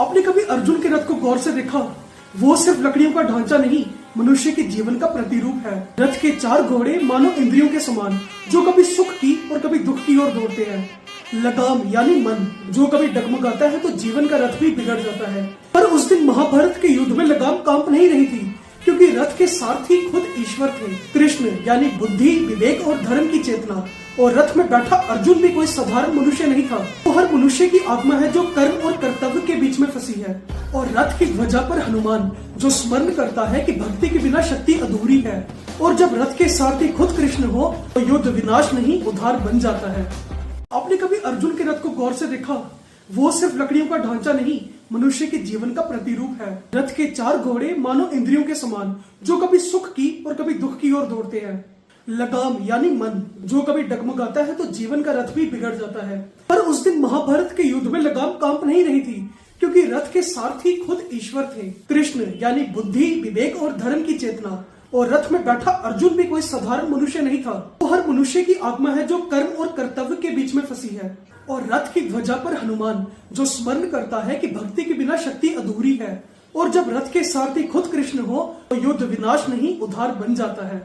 आपने कभी अर्जुन के रथ को गौर से देखा? वो सिर्फ लकड़ियों का ढांचा नहीं, मनुष्य के जीवन का प्रतिरूप है। रथ के चार घोड़े मानो इंद्रियों के समान, जो कभी सुख की और कभी दुख की ओर दौड़ते हैं। लगाम यानी मन, जो कभी डगमगाता है तो जीवन का रथ भी बिगड़ जाता है। पर उस दिन महाभारत के युद्ध में लगाम कांप नहीं रही थी, क्योंकि रथ के सारथी खुद ईश्वर थे। कृष्ण यानी बुद्धि, विवेक और धर्म की चेतना। और रथ में बैठा अर्जुन भी कोई साधारण मनुष्य नहीं था। वो हर मनुष्य की आत्मा है जो कर्म और कर्तव्य के बीच में फंसी है। और रथ की ध्वजा पर हनुमान, जो स्मरण करता है कि भक्ति के बिना शक्ति अधूरी है। और जब रथ के सारथी खुद कृष्ण हो तो युद्ध विनाश नहीं उद्धार बन जाता है। आपने कभी अर्जुन के रथ को गौर से देखा? वो सिर्फ लकड़ियों का ढांचा नहीं, मनुष्य के जीवन का प्रतिरूप है। रथ के चार घोड़े मानो इंद्रियों के समान, जो कभी सुख की और कभी दुख की ओर दौड़ते हैं। लगाम यानी मन, जो कभी डगमगाता है तो जीवन का रथ भी बिगड़ जाता है। पर उस दिन महाभारत के युद्ध में लगाम कांप नहीं रही थी, क्योंकि रथ के सारथी खुद ईश्वर थे। कृष्ण यानी बुद्धि, विवेक और धर्म की चेतना। और रथ में बैठा अर्जुन भी कोई साधारण मनुष्य नहीं था। वो हर मनुष्य की आत्मा है जो कर्म और कर्तव्य के बीच में फंसी है। और रथ की ध्वजा पर हनुमान, जो स्मरण करता है कि भक्ति के बिना शक्ति अधूरी है। और जब रथ के सारथी खुद कृष्ण हो तो युद्ध विनाश नहीं उद्धार बन जाता है।